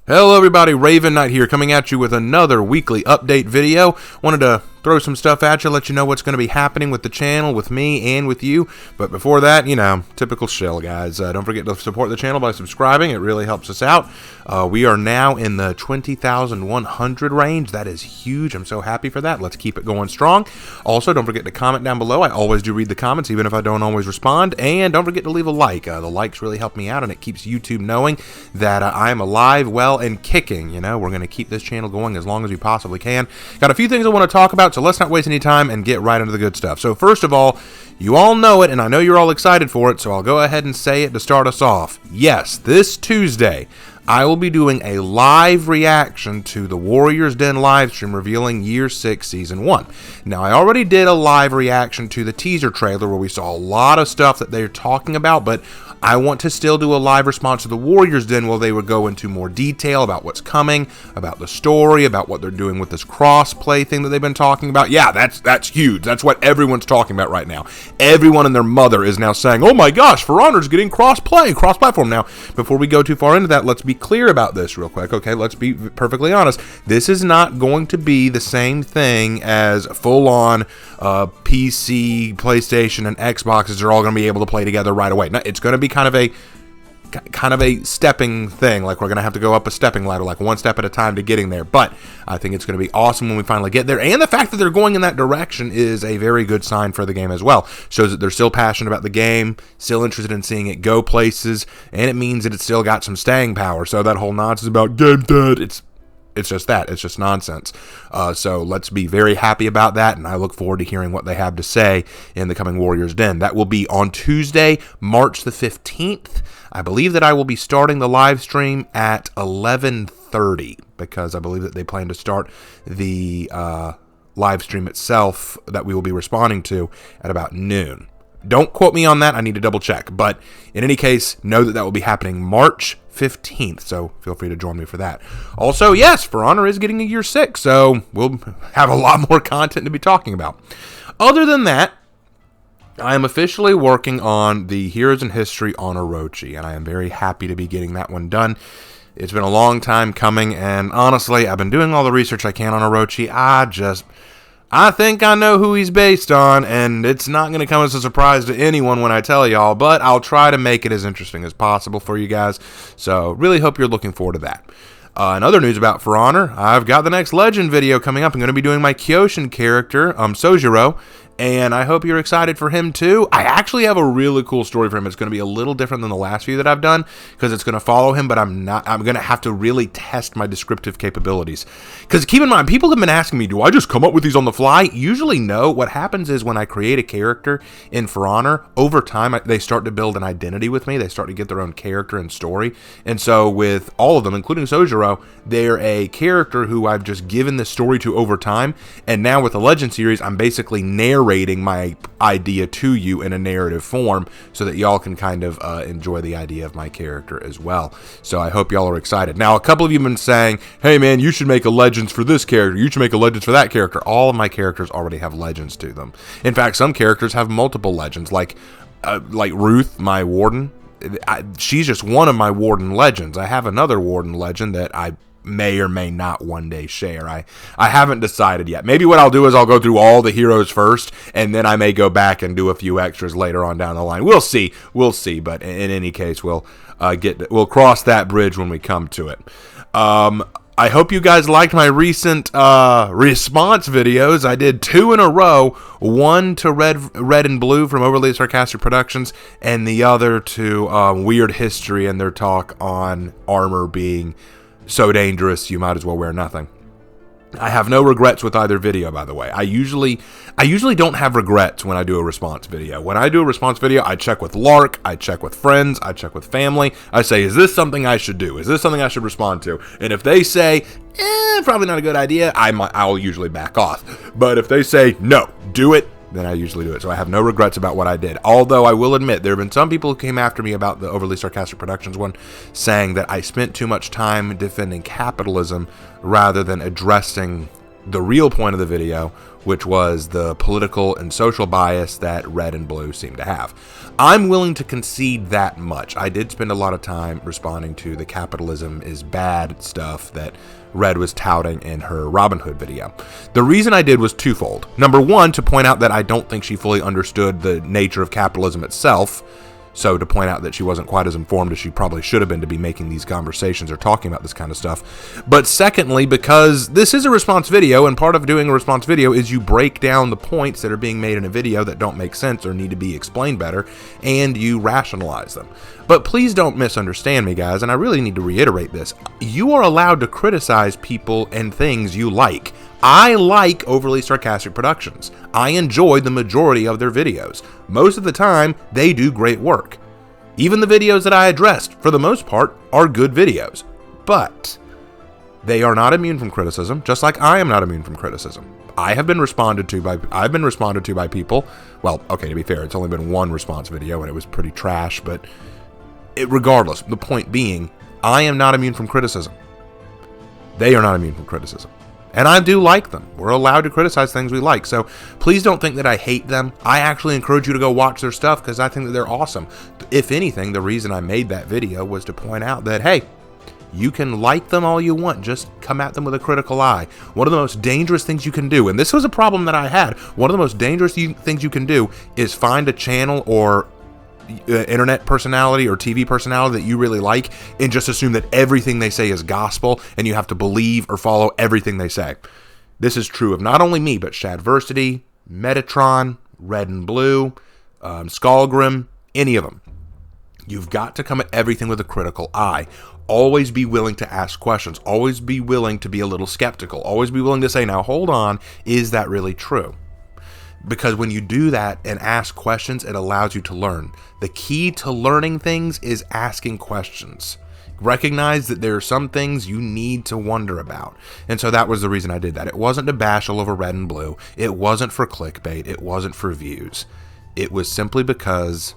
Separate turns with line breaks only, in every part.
Hello everybody, Raven Knight here, coming at you with another weekly update video. Wanted to throw some stuff at you, let you know what's going to be happening with the channel, with me, and with you. But before that, you know, typical shill, guys. Don't forget to support the channel by subscribing. It really helps us out. We are now in the 20,100 range. That is huge. I'm so happy for that. Let's keep it going strong. Also, don't forget to comment down below. I always do read the comments, even if I don't always respond. And don't forget to leave a like. The likes really help me out, and it keeps YouTube knowing that I am alive, well, and kicking. You know, we're going to keep this channel going as long as we possibly can. Got a few things I want to talk about, so let's not waste any time and get right into the good stuff. So first of all, you all know it, and I know you're all excited for it, so I'll go ahead and say it to start us off. Yes, this Tuesday, I will be doing a live reaction to the Warriors Den livestream revealing Year 6 Season 1. Now, I already did a live reaction to the teaser trailer where we saw a lot of stuff that they're talking about, but I want to still do a live response to the Warriors Den where they would go into more detail about what's coming, about the story, about what they're doing with this cross-play thing that they've been talking about. Yeah, that's huge. That's what everyone's talking about right now. Everyone and their mother is now saying, oh my gosh, For Honor's getting cross-play, cross-platform. Now, before we go too far into that, let's be clear about this real quick, okay? Let's be perfectly honest. This is not going to be the same thing as full-on PC, PlayStation, and Xboxes are all going to be able to play together right away. Now, it's going to be kind of a stepping thing, like we're going to have to go up a stepping ladder, like one step at a time to getting there. But I think it's going to be awesome when we finally get there, and the fact that they're going in that direction is a very good sign for the game as well. Shows that they're still passionate about the game, still interested in seeing it go places, and it means that it's still got some staying power. So that whole nonsense about game dead, it's just that. It's just nonsense. So let's be very happy about that, and I look forward to hearing what they have to say in the coming Warriors Den. That will be on Tuesday, March the 15th. I believe that I will be starting the live stream at 11:30 because I believe that they plan to start the live stream itself that we will be responding to at about noon. Don't quote me on that. I need to double check. But in any case, know that that will be happening March 15th. So feel free to join me for that. Also, yes, For Honor is getting a Year 6. So we'll have a lot more content to be talking about. Other than that, I am officially working on the Heroes in History on Orochi. And I am very happy to be getting that one done. It's been a long time coming. And honestly, I've been doing all the research I can on Orochi. I think I know who he's based on, and it's not going to come as a surprise to anyone when I tell y'all, but I'll try to make it as interesting as possible for you guys, so really hope you're looking forward to that. In other news about For Honor, I've got the next Legend video coming up. I'm going to be doing my Kyoshin character, Sojiro, and I hope you're excited for him too. I actually have a really cool story for him. It's going to be a little different than the last few that I've done because it's going to follow him, but I'm going to have to really test my descriptive capabilities. Because keep in mind, people have been asking me, do I just come up with these on the fly? Usually no. What happens is when I create a character in For Honor, over time they start to build an identity with me. They start to get their own character and story. And so with all of them, including Sojiro, they're a character who I've just given the story to over time. And now with the Legend series, I'm basically narrating my idea to you in a narrative form so that y'all can kind of enjoy the idea of my character as well. So I hope y'all are excited. Now, a couple of you have been saying, hey man, you should make a Legends for this character. You should make a Legends for that character. All of my characters already have Legends to them. In fact, some characters have multiple Legends, like Ruth, my Warden. She's just one of my Warden Legends. I have another Warden Legend that I may or may not one day share. I haven't decided yet. Maybe what I'll do is I'll go through all the heroes first, and then I may go back and do a few extras later on down the line. We'll see. But in any case, we'll cross that bridge when we come to it. I hope you guys liked my recent response videos. I did 2 in a row, one to Red and Blue from Overly Sarcastic Productions, and the other to Weird History and their talk on armor being so dangerous you might as well wear nothing. I have no regrets with either video, by the way. I usually don't have regrets when I do a response video. When I do a response video, I check with Lark, I check with friends, I check with family. I say, is this something I should do? Is this something I should respond to? And if they say, probably not a good idea, I'll usually back off. But if they say, no, do it, then I usually do it. So I have no regrets about what I did. Although I will admit, there have been some people who came after me about the Overly Sarcastic Productions one, saying that I spent too much time defending capitalism rather than addressing the real point of the video, which was the political and social bias that red and blue seem to have. I'm willing to concede that much. I did spend a lot of time responding to the capitalism is bad stuff that Red was touting in her Robin Hood video. The reason I did was twofold. Number one, to point out that I don't think she fully understood the nature of capitalism itself. So to point out that she wasn't quite as informed as she probably should have been to be making these conversations or talking about this kind of stuff. But secondly, because this is a response video, and part of doing a response video is you break down the points that are being made in a video that don't make sense or need to be explained better, and you rationalize them. But please don't misunderstand me, guys, and I really need to reiterate this. You are allowed to criticize people and things you like. I like overly sarcastic productions. I enjoy the majority of their videos. Most of the time, they do great work. Even the videos that I addressed, for the most part, are good videos. But they are not immune from criticism, just like I am not immune from criticism. I've been responded to by people. Well, okay, to be fair, it's only been one response video and it was pretty trash, but regardless, the point being, I am not immune from criticism. They are not immune from criticism. And I do like them. We're allowed to criticize things we like. So please don't think that I hate them. I actually encourage you to go watch their stuff because I think that they're awesome. If anything, the reason I made that video was to point out that, hey, you can like them all you want. Just come at them with a critical eye. One of the most dangerous things you can do, and this was a problem that I had, one of the most dangerous things you can do is find a channel or internet personality or TV personality that you really like and just assume that everything they say is gospel and you have to believe or follow everything they say. This is true of not only me, but Shadversity, Metatron, Red and Blue, Skullgrim, any of them. You've got to come at everything with a critical eye. Always be willing to ask questions. Always be willing to be a little skeptical. Always be willing to say, now hold on, is that really true? Because when you do that and ask questions, it allows you to learn. The key to learning things is asking questions. Recognize that there are some things you need to wonder about. And so that was the reason I did that. It wasn't to bash all over Red and Blue. It wasn't for clickbait. It wasn't for views. It was simply because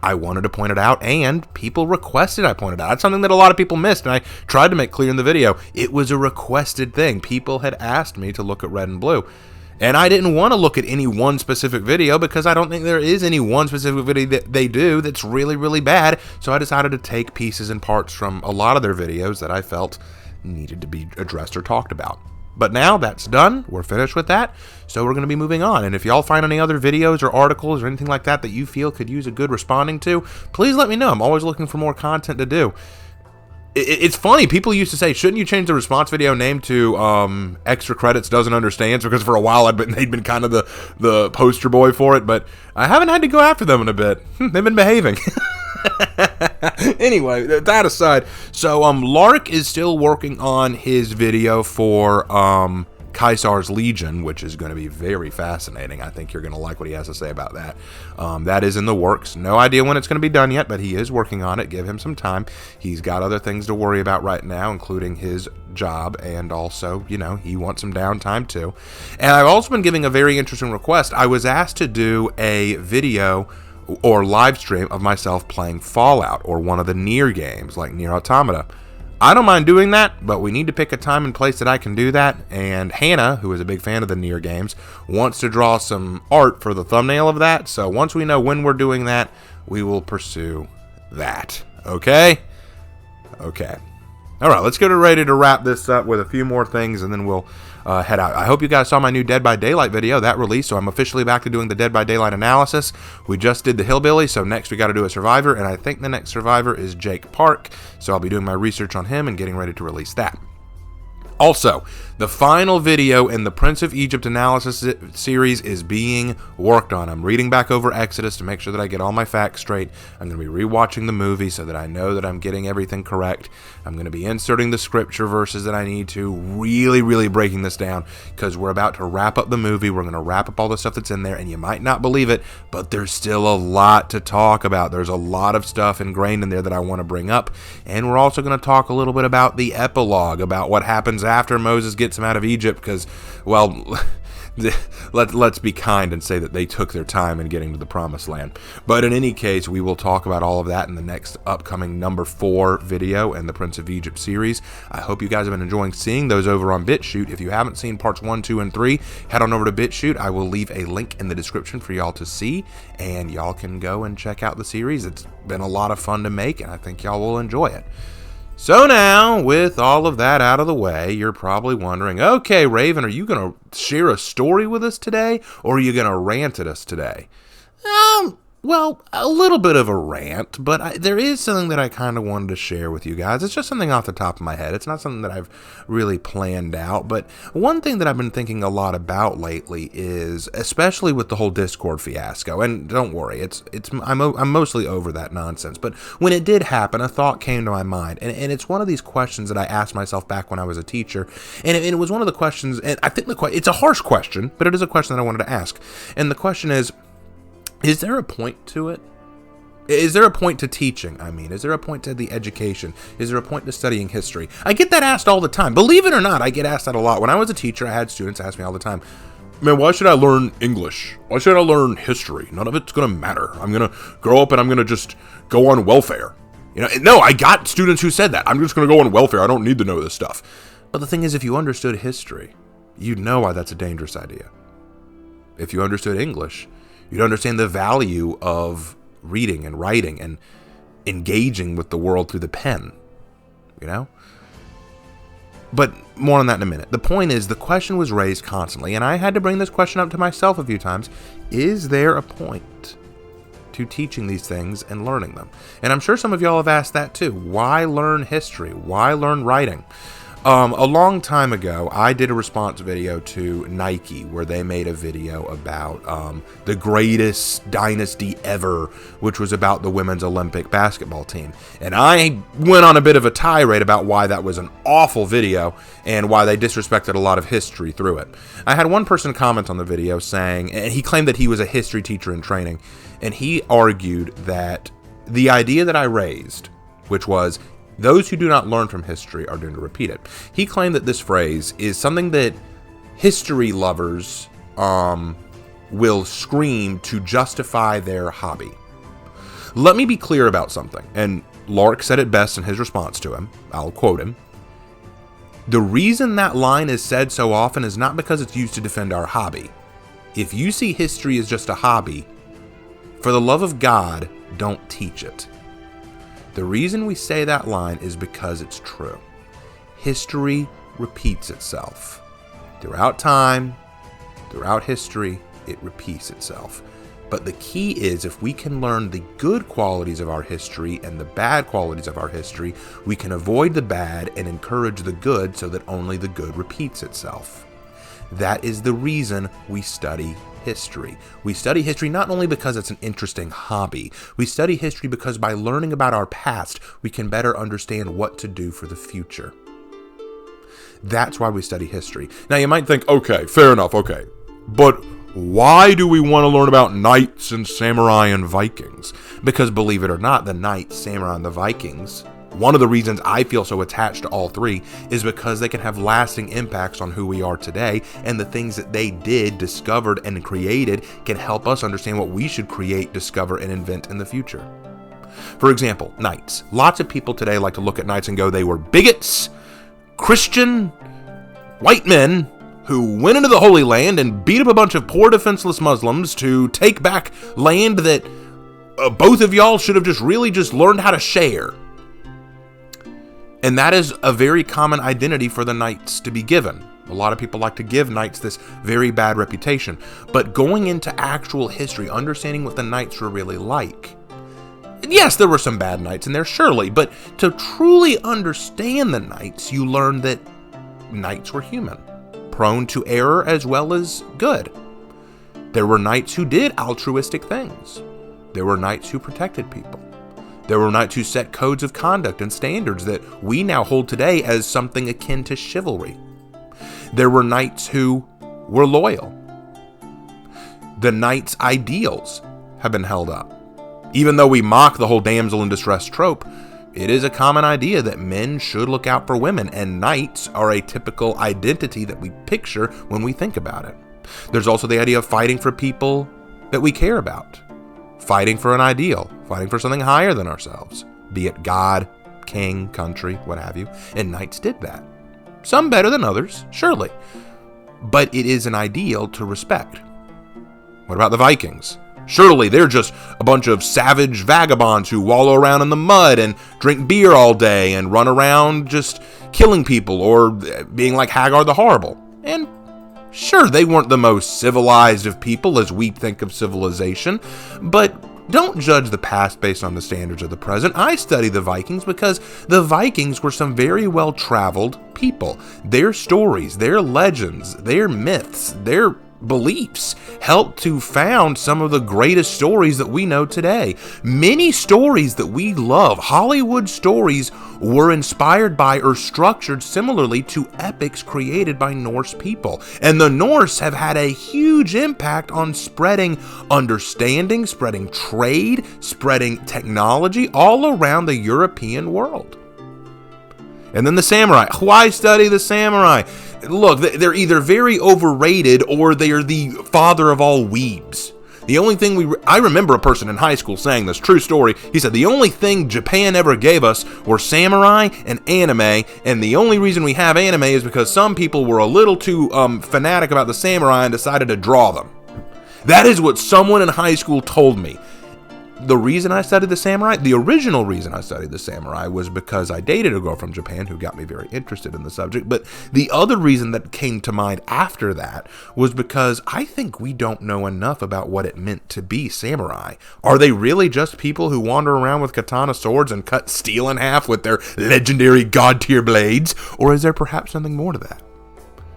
I wanted to point it out, and people requested I point it out. That's something that a lot of people missed, and I tried to make clear in the video. It was a requested thing. People had asked me to look at Red and Blue. And I didn't want to look at any one specific video because I don't think there is any one specific video that they do that's really, really bad. So I decided to take pieces and parts from a lot of their videos that I felt needed to be addressed or talked about. But now that's done. We're finished with that. So we're going to be moving on. And if y'all find any other videos or articles or anything like that that you feel could use a good responding to, please let me know. I'm always looking for more content to do. It's funny, people used to say, shouldn't you change the response video name to Extra Credits Doesn't Understand? Because for a while they'd been kind of the poster boy for it, but I haven't had to go after them in a bit. They've been behaving. Anyway, that aside, so Lark is still working on his video for Caesar's Legion, which is going to be very fascinating. I think you're going to like what he has to say about that. That is in the works. No idea when it's going to be done yet, but he is working on it. Give him some time. He's got other things to worry about right now, including his job, and also, you know, he wants some downtime too. And I've also been giving a very interesting request. I was asked to do a video or live stream of myself playing Fallout or one of the Nier games, like Nier Automata. I don't mind doing that, but we need to pick a time and place that I can do that. And Hannah, who is a big fan of the Nier games, wants to draw some art for the thumbnail of that. So once we know when we're doing that, we will pursue that. Okay? Okay. All right, let's get ready to wrap this up with a few more things, and then we'll head out. I hope you guys saw my new Dead by Daylight video. That released, so I'm officially back to doing the Dead by Daylight analysis. We just did the Hillbilly, so next we got to do a Survivor, and I think the next Survivor is Jake Park, so I'll be doing my research on him and getting ready to release that. Also, the final video in the Prince of Egypt analysis series is being worked on. I'm reading back over Exodus to make sure that I get all my facts straight. I'm going to be rewatching the movie so that I know that I'm getting everything correct. I'm going to be inserting the scripture verses that I need to, really breaking this down, because we're about to wrap up the movie. We're going to wrap up all the stuff that's in there, and you might not believe it, but there's still a lot to talk about. There's a lot of stuff ingrained in there that I want to bring up, and we're also going to talk a little bit about the epilogue, about what happens after Moses gets him out of Egypt, because, well, let's be kind and say that they took their time in getting to the promised land. But in any case, we will talk about all of that in the next upcoming number 4 video in the Prince of Egypt series. I hope you guys have been enjoying seeing those over on BitChute. If you haven't seen parts 1, 2, and 3, head on over to BitChute. I will leave a link in the description for y'all to see, and y'all can go and check out the series. It's been a lot of fun to make, and I think y'all will enjoy it. So now, with all of that out of the way, you're probably wondering, okay, Raven, are you going to share a story with us today, or are you going to rant at us today? Well, a little bit of a rant, but there is something that I kind of wanted to share with you guys. It's just something off the top of my head. It's not something that I've really planned out, but one thing that I've been thinking a lot about lately is, especially with the whole Discord fiasco, and don't worry, I'm mostly over that nonsense, but when it did happen, a thought came to my mind, and it's one of these questions that I asked myself back when I was a teacher, and it was one of the questions, and I think it's a harsh question, but it is a question that I wanted to ask, and the question is there a point to it? Is there a point to teaching? Is there a point to the education? Is there a point to studying history? I get that asked all the time. Believe it or not, I get asked that a lot. When I was a teacher, I had students ask me all the time, man, why should I learn English? Why should I learn history? None of it's going to matter. I'm going to grow up and I'm going to just go on welfare. No, I got students who said that. I'm just going to go on welfare. I don't need to know this stuff. But the thing is, if you understood history, you'd know why that's a dangerous idea. If you understood English, you'd understand the value of reading and writing and engaging with the world through the pen, But more on that in a minute. The point is, the question was raised constantly, and I had to bring this question up to myself a few times. Is there a point to teaching these things and learning them? And I'm sure some of y'all have asked that too. Why learn history? Why learn writing? A long time ago, I did a response video to Nike where they made a video about the greatest dynasty ever, which was about the women's Olympic basketball team. And I went on a bit of a tirade about why that was an awful video and why they disrespected a lot of history through it. I had one person comment on the video saying, and he claimed that he was a history teacher in training, and he argued that the idea that I raised, which was, those who do not learn from history are doomed to repeat it. He claimed that this phrase is something that history lovers will scream to justify their hobby. Let me be clear about something, and Lark said it best in his response to him. I'll quote him. The reason that line is said so often is not because it's used to defend our hobby. If you see history as just a hobby, for the love of God, don't teach it. The reason we say that line is because it's true. History repeats itself. Throughout time, throughout history, it repeats itself. But the key is, if we can learn the good qualities of our history and the bad qualities of our history, we can avoid the bad and encourage the good so that only the good repeats itself. That is the reason we study history. We study history not only because it's an interesting hobby. We study history because by learning about our past, we can better understand what to do for the future. That's why we study history. Now you might think, okay, fair enough, okay. But why do we want to learn about knights and samurai and Vikings? Because believe it or not, the knights, samurai, and the Vikings, one of the reasons I feel so attached to all three is because they can have lasting impacts on who we are today, and the things that they did, discovered, and created can help us understand what we should create, discover, and invent in the future. For example, knights. Lots of people today like to look at knights and go, they were bigots, Christian, white men who went into the Holy Land and beat up a bunch of poor defenseless Muslims to take back land that both of y'all should have just learned how to share. And that is a very common identity for the knights to be given. A lot of people like to give knights this very bad reputation. But going into actual history, understanding what the knights were really like. Yes, there were some bad knights in there, surely. But to truly understand the knights, you learn that knights were human, prone to error as well as good. There were knights who did altruistic things. There were knights who protected people. There were knights who set codes of conduct and standards that we now hold today as something akin to chivalry. There were knights who were loyal. The knight's ideals have been held up. Even though we mock the whole damsel in distress trope, it is a common idea that men should look out for women, and knights are a typical identity that we picture when we think about it. There's also the idea of fighting for people that we care about, fighting for an ideal, fighting for something higher than ourselves, be it God, king, country, what have you. And knights did that. Some better than others, surely. But it is an ideal to respect. What about the Vikings? Surely they're just a bunch of savage vagabonds who wallow around in the mud and drink beer all day and run around just killing people or being like Hagar the Horrible. And sure, they weren't the most civilized of people as we think of civilization, but don't judge the past based on the standards of the present. I study the Vikings because the Vikings were some very well-traveled people. Their stories, their legends, their myths, their beliefs helped to found some of the greatest stories that we know today. Many stories that we love, Hollywood stories, were inspired by or structured similarly to epics created by Norse people. And the Norse have had a huge impact on spreading understanding, spreading trade, spreading technology all around the European world. And then the samurai. Why study the samurai? Look, they're either very overrated or they are the father of all weebs. The only thing I remember a person in high school saying this, true story. He said, the only thing Japan ever gave us were samurai and anime, and the only reason we have anime is because some people were a little too fanatic about the samurai and decided to draw them. That is what someone in high school told me. The reason I studied the samurai, the original reason I studied the samurai was because I dated a girl from Japan who got me very interested in the subject. But the other reason that came to mind after that was because I think we don't know enough about what it meant to be samurai. Are they really just people who wander around with katana swords and cut steel in half with their legendary god-tier blades? Or is there perhaps something more to that?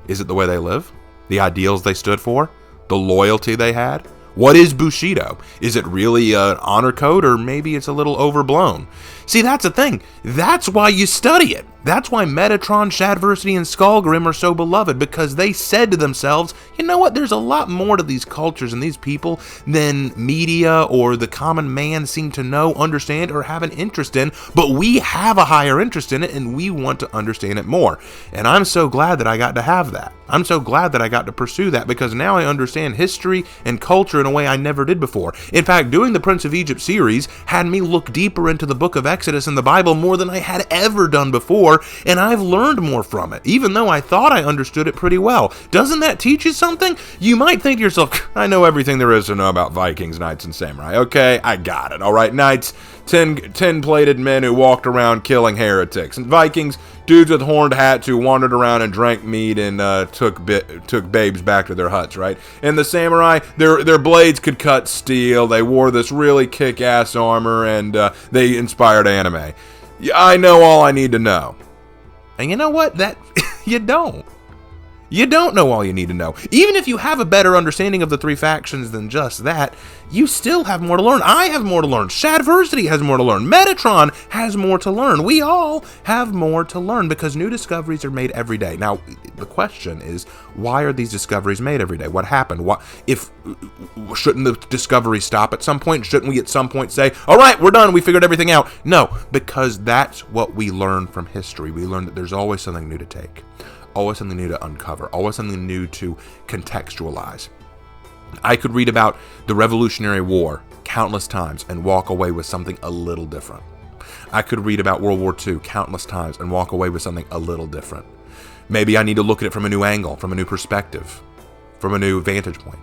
Is it the way they live? The ideals they stood for? The loyalty they had? What is Bushido? Is it really an honor code, or maybe it's a little overblown? See, that's the thing. That's why you study it. That's why Metatron, Shadversity, and Skullgrim are so beloved, because they said to themselves, you know what, there's a lot more to these cultures and these people than media or the common man seem to know, understand, or have an interest in, but we have a higher interest in it, and we want to understand it more. And I'm so glad that I got to have that. I'm so glad that I got to pursue that, because now I understand history and culture in a way I never did before. In fact, doing the Prince of Egypt series had me look deeper into the book of Exodus and the Bible more than I had ever done before, and I've learned more from it, even though I thought I understood it pretty well. Doesn't that teach you something? You might think to yourself, I know everything there is to know about Vikings, knights, and samurai. Okay, I got it. All right, knights, 10-plated men who walked around killing heretics. And Vikings, dudes with horned hats who wandered around and drank mead and took babes back to their huts, right? And the samurai, their blades could cut steel. They wore this really kick-ass armor, and they inspired anime. I know all I need to know. And you know what? That you don't. You don't know all you need to know. Even if you have a better understanding of the three factions than just that, you still have more to learn. I have more to learn. Shadversity has more to learn. Metatron has more to learn. We all have more to learn because new discoveries are made every day. Now, the question is, why are these discoveries made every day? What happened? Shouldn't the discovery stop at some point? Shouldn't we at some point say, all right, we're done. We figured everything out? No, because that's what we learn from history. We learn that there's always something new to take. Always something new to uncover, always something new to contextualize. I could read about the Revolutionary War countless times and walk away with something a little different. I could read about World War II countless times and walk away with something a little different. Maybe I need to look at it from a new angle, from a new perspective, from a new vantage point.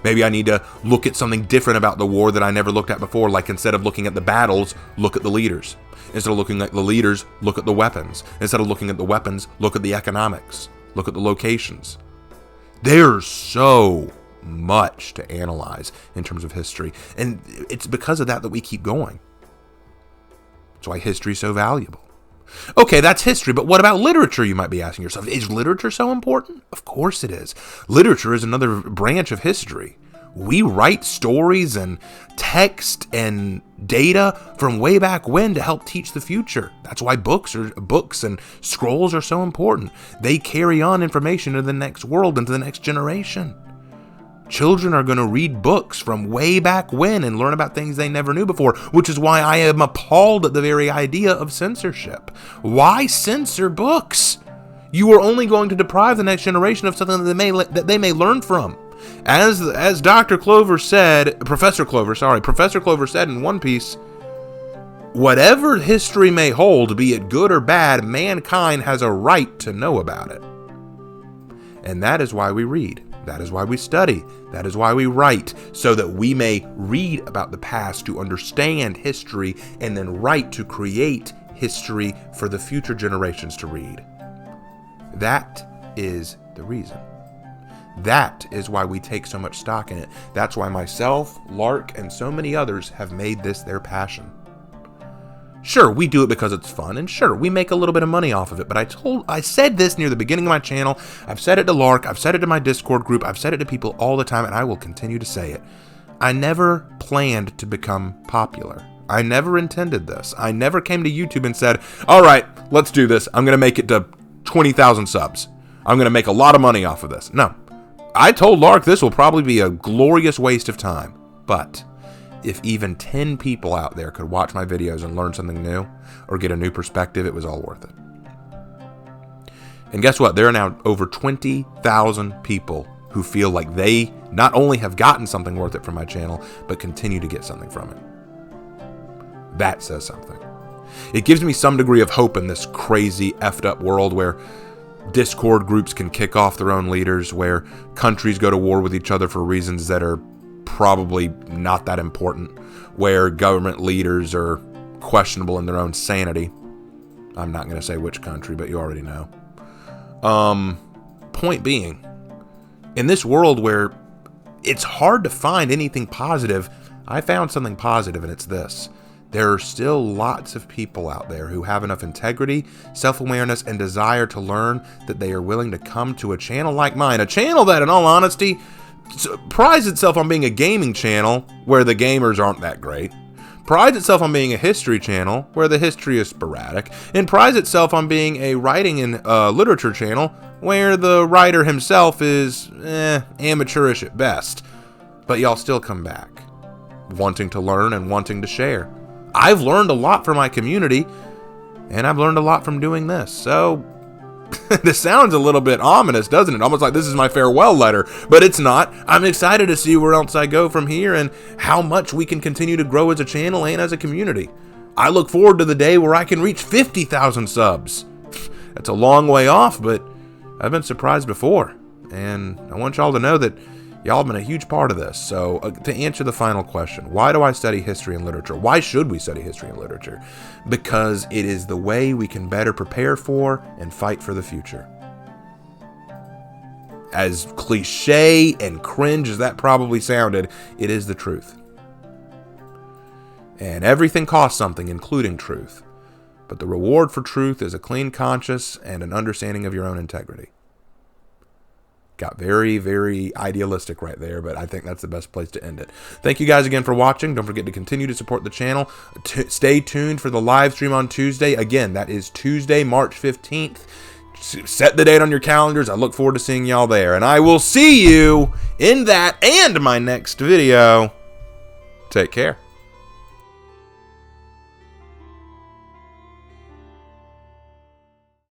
Maybe I need to look at something different about the war that I never looked at before, like instead of looking at the battles, look at the leaders. Instead of looking at the leaders, look at the weapons. Instead of looking at the weapons, look at the economics. Look at the locations. There's so much to analyze in terms of history. And it's because of that that we keep going. That's why history is so valuable. Okay, that's history, but what about literature, you might be asking yourself. Is literature so important? Of course it is. Literature is another branch of history. We write stories and text and data from way back when to help teach the future. That's why books and scrolls are so important. They carry on information to the next world and to the next generation. Children are going to read books from way back when and learn about things they never knew before, which is why I am appalled at the very idea of censorship. Why censor books? You are only going to deprive the next generation of something that they may learn from. As Dr. Clover said, Professor Clover said in One Piece, whatever history may hold, be it good or bad, mankind has a right to know about it. And that is why we read. That is why we study. That is why we write, so that we may read about the past to understand history and then write to create history for the future generations to read. That is the reason. That is why we take so much stock in it. That's why myself, Lark, and so many others have made this their passion. Sure, we do it because it's fun, and sure, we make a little bit of money off of it, but I said this near the beginning of my channel. I've said it to Lark, I've said it to my Discord group, I've said it to people all the time, and I will continue to say it. I never planned to become popular. I never intended this. I never came to YouTube and said, all right, let's do this. I'm going to make it to 20,000 subs. I'm going to make a lot of money off of this. No. I told Lark this will probably be a glorious waste of time, but if even 10 people out there could watch my videos and learn something new or get a new perspective, it was all worth it. And guess what? There are now over 20,000 people who feel like they not only have gotten something worth it from my channel, but continue to get something from it. That says something. It gives me some degree of hope in this crazy, effed up world where Discord groups can kick off their own leaders, where countries go to war with each other for reasons that are probably not that important, where government leaders are questionable in their own sanity. I'm not going to say which country, but you already know. Point being, in this world where it's hard to find anything positive, I found something positive, and it's this. There are still lots of people out there who have enough integrity, self-awareness, and desire to learn that they are willing to come to a channel like mine, a channel that, in all honesty, prides itself on being a gaming channel where the gamers aren't that great, prides itself on being a history channel where the history is sporadic, and prides itself on being a writing and literature channel where the writer himself is amateurish at best. But y'all still come back, wanting to learn and wanting to share. I've learned a lot from my community, and I've learned a lot from doing this. So this sounds a little bit ominous, doesn't it? Almost like this is my farewell letter, but it's not. I'm excited to see where else I go from here and how much we can continue to grow as a channel and as a community. I look forward to the day where I can reach 50,000 subs. That's a long way off, but I've been surprised before, and I want y'all to know that y'all have been a huge part of this. So to answer the final question, why do I study history and literature? Why should we study history and literature? Because it is the way we can better prepare for and fight for the future. As cliche and cringe as that probably sounded, it is the truth. And everything costs something, including truth. But the reward for truth is a clean conscience and an understanding of your own integrity. Got very, very idealistic right there, but I think that's the best place to end it. Thank you guys again for watching. Don't forget to continue to support the channel. Stay tuned for the live stream on Tuesday. Again, that is Tuesday, March 15th. Set the date on your calendars. I look forward to seeing y'all there. And I will see you in that and my next video. Take care.